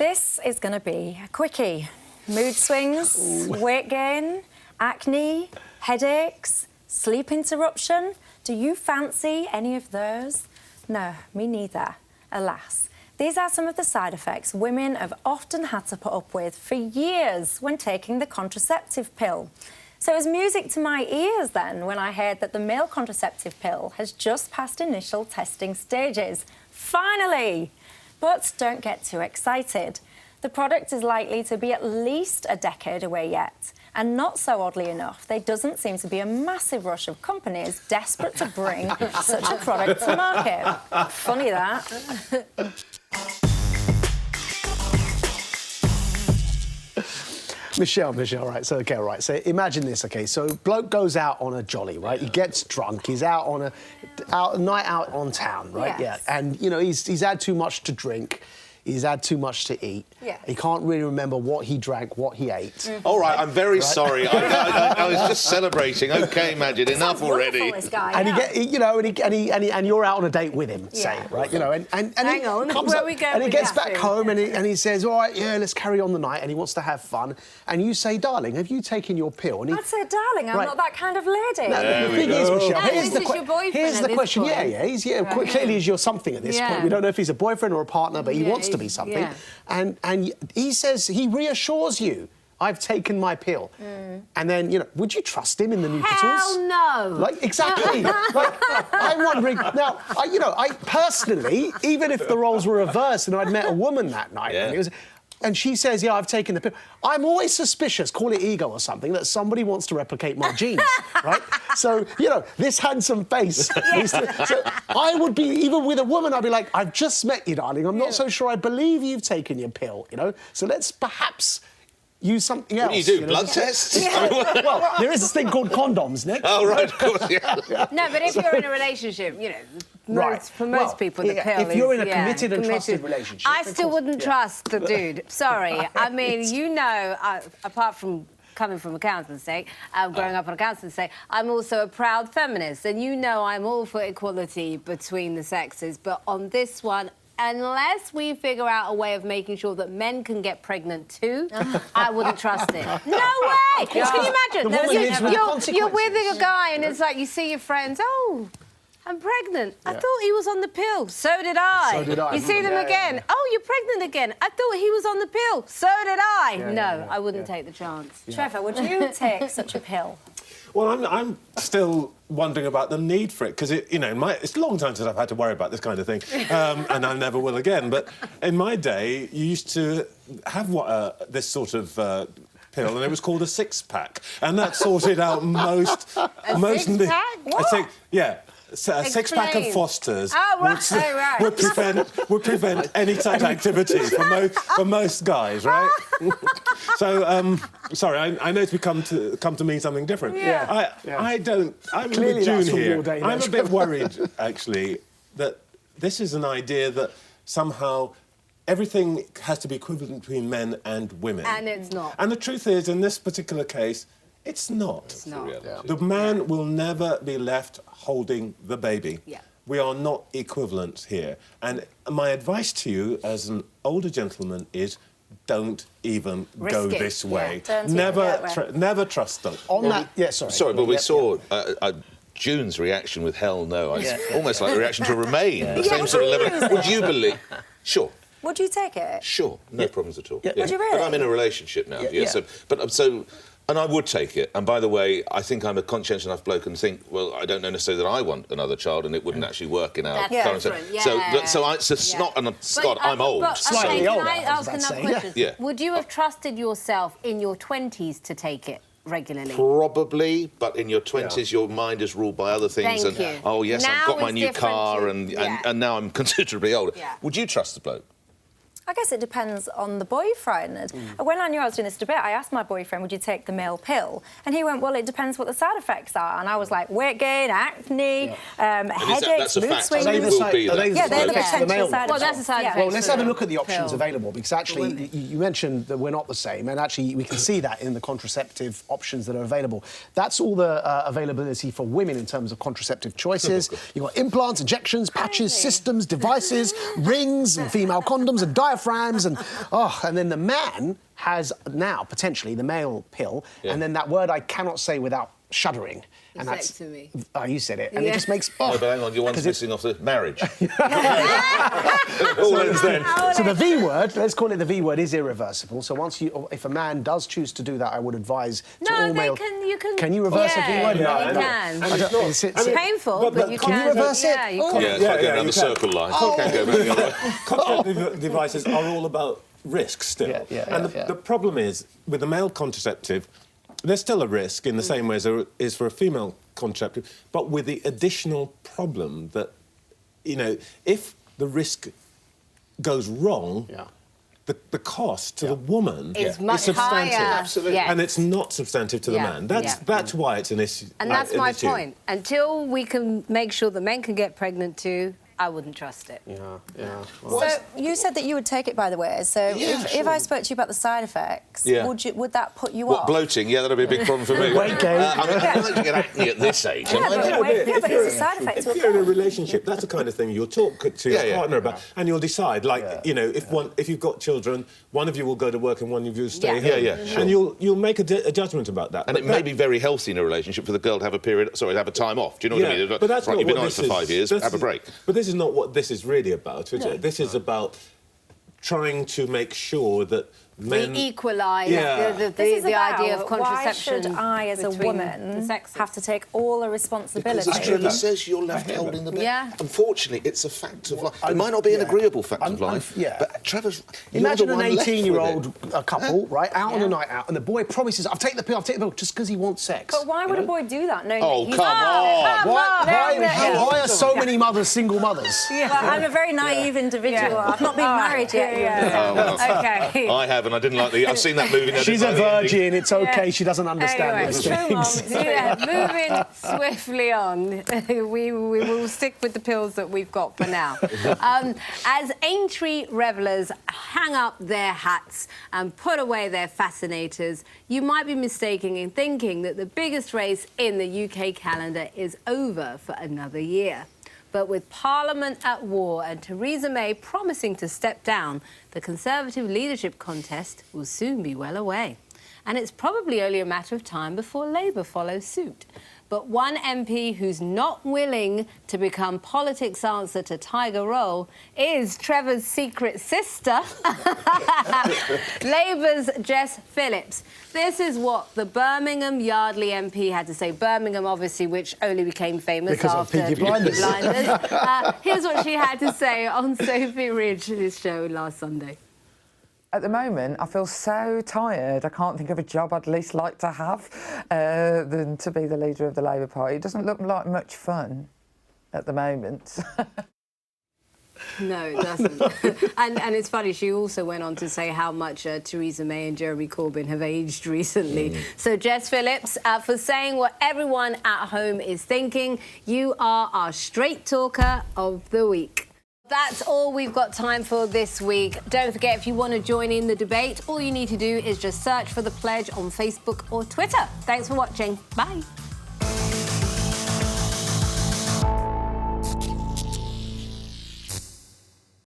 This is going to be a quickie. Mood swings, weight gain, acne, headaches, sleep interruption. Do you fancy any of those? No, me neither, alas. These are some of the side effects women have often had to put up with for years when taking the contraceptive pill. So it was music to my ears then when I heard that the male contraceptive pill has just passed initial testing stages. Finally! But don't get too excited. The product is likely to be at least a decade away yet. And not so oddly enough, there doesn't seem to be a massive rush of companies desperate to bring such a product to market. Funny that. Michelle, right, so, OK, right, so imagine this, OK, so bloke goes out on a jolly, right, he gets drunk, he's out on a night out on town, right, yes. Yeah, and, you know, he's had too much to drink, he's had too much to eat, yeah. He can't really remember what he drank, what he ate. Mm-hmm. All right, I'm very sorry, I was just celebrating, OK, Majid, enough already. This guy, and yeah. and you're out on a date with him, say, right, you know, and Hang he on, comes where up, we go and he with gets that back home and he says, all right, yeah, let's carry on the night, and he wants to have fun, and you say, darling, have you taken your pill? And I'd say, darling, I'm not that kind of lady. No, the thing is, Michelle, here's the question. Point. Yeah, clearly he's your something at this point. We don't know if he's a boyfriend or a partner, but he wants to be something. Yeah. And he says, he reassures you, I've taken my pill. And then, you know, would you trust him in the new Hell no. Like, exactly. I'm wondering, now, I personally, even if the roles were reversed and I'd met a woman that night, and she says, yeah, I've taken the pill, I'm always suspicious, call it ego or something, that somebody wants to replicate my genes, right? So, you know, this handsome face. So I would be, even with a woman, I'd be like, I've just met you, darling. I'm not so sure I believe you've taken your pill, you know? So let's perhaps use something else. What do you do, blood tests? Well, there is this thing called condoms, Nick. Oh, right, of course, yeah. No, but if you're in a relationship, you know, for most people, the pill is... If you're in a committed and trusted relationship... I still wouldn't trust the dude. Sorry. I mean, you know, apart from coming from a Council estate, growing up on a Council estate, I'm also a proud feminist. And you know I'm all for equality between the sexes. But on this one, unless we figure out a way of making sure that men can get pregnant too, I wouldn't trust it. No way! Can you imagine? You're with a guy and it's like you see your friends, oh, I'm pregnant. I thought he was on the pill. So did I. So did I. You see them again. Oh, you're pregnant again. I thought he was on the pill. So did I. No, I wouldn't take the chance. Trevor, would you take such a pill? Well, I'm still wondering about the need for it, because, you know, it's a long time since I've had to worry about this kind of thing, and I never will again. But in my day, you used to have this sort of pill, and it was called a six-pack, and that sorted out most... Six-pack? What? A six-pack of Fosters would prevent any such activity for most guys, right? So, sorry, I know it's come to mean something different. I'm Clearly with June from here. your day, I'm a bit worried, actually, that this is an idea that somehow everything has to be equivalent between men and women. And it's not. And the truth is, in this particular case, it's not. It's not. The man will never be left holding the baby. Yeah. We are not equivalent here. And my advice to you as an older gentleman is don't even go this way. Never trust them. On that... Sorry, but we saw... June's reaction with hell no. It's almost like a reaction to Remain. The same sort of level. Would you believe... Sure. Would you take it? Sure. No problems at all. Would you really? But I'm in a relationship now. And I would take it. And by the way, I think I'm a conscientious enough bloke and think, well, I don't know necessarily that I want another child, and it wouldn't actually work in our current... Scott, I'm old. Slightly older, Can I ask another question? Yeah. Would you have trusted yourself in your 20s to take it regularly? Probably, but in your 20s, your mind is ruled by other things. Thank you. Oh, yes, Now I've got my it's new different car, to- and now I'm considerably older. Yeah. Would you trust the bloke? I guess it depends on the boyfriend. When I knew I was doing this debate, I asked my boyfriend, would you take the male pill? And he went, well, it depends what the side effects are. And I was like, weight gain, acne, headaches, mood swings. They're the potential side effects. Well, that's a side effect. Well, let's have a look at the options available, because actually you mentioned that we're not the same, and actually we can see that in the contraceptive options that are available. That's all the availability for women in terms of contraceptive choices. You've got implants, injections, patches, systems, devices, rings, and female condoms, and diapers. diaphragms, and and then the man has now potentially the male pill, and then that word I cannot say without shuddering. And that's me. Oh, you said it, and it just makes. No, but hang on, your one's missing off the marriage. So the V word, let's call it the V word, is irreversible. So if a man does choose to do that, I would advise to all male. You can. Can you reverse a V word? No, you can. It's painful, but you can. Can you reverse it? Yeah, you can. Yeah, it's like going around the circle line. You can't go back the other way. Contraceptive devices are all about risk still. And the problem is, with the male contraceptive, there's still a risk in the same way as there is for a female contraceptive, but with the additional problem that, if the risk goes wrong, the cost to the woman is much substantive. higher. Absolutely. Yes. And it's not substantive to the man. That's why it's an issue. And that's my point. Until we can make sure that men can get pregnant too, I wouldn't trust it. So you said that you would take it, by the way. So if I spoke to you about the side effects, would that put you off? Bloating? Yeah, that'd be a big problem for me. Weight gain. I mean, I like to get acne at this age. But it's a side effect. If you're in a relationship, that's the kind of thing you'll talk to your partner about, and you'll decide. Like, if you've got children, one of you will go to work and one of you will stay home. Sure. And you'll make a judgment about that. And it may be very healthy in a relationship for the girl to have a time off. Do you know what I mean? But that's not you've been what on it for 5 years, have a break. But this is not what this is really about, is it? This is about trying to make sure that men... We equalise the idea of contraception. Why should I, as a woman, have to take all the responsibility? Because as Trevor says, you're left holding the bag. Yeah. Unfortunately, it's a fact of life. It might not be an agreeable fact of life, but Trevor's... Imagine an 18-year-old couple, right, out on a night out, and the boy promises, I'll take the pill, just because he wants sex. But why would a boy do that? No, Come on! Why are so many mothers single mothers? Well, I'm a very naive individual. I've not been married yet. Okay. I have, and I didn't like the... I've seen that movie. She's a virgin, it's OK, she doesn't understand these things. Moving swiftly on, we will stick with the pills that we've got for now. As Aintree revellers hang up their hats and put away their fascinators, you might be mistaken in thinking that the biggest race in the UK calendar is over for another year. But with Parliament at war and Theresa May promising to step down, the Conservative leadership contest will soon be well away. And it's probably only a matter of time before Labour follows suit. But one MP who's not willing to become politics' answer to Tiger Roll is Trevor's secret sister, Labour's Jess Phillips. This is what the Birmingham Yardley MP had to say. Birmingham, obviously, which only became famous after Peaky Blinders. Here's what she had to say on Sophie Ridge's show last Sunday. At the moment, I feel so tired. I can't think of a job I'd least like to have than to be the leader of the Labour Party. It doesn't look like much fun at the moment. No, it doesn't. and it's funny, she also went on to say how much Theresa May and Jeremy Corbyn have aged recently. So, Jess Phillips, for saying what everyone at home is thinking, you are our straight talker of the week. That's all we've got time for this week. Don't forget, if you want to join in the debate, all you need to do is just search for The Pledge on Facebook or Twitter. Thanks for watching. Bye.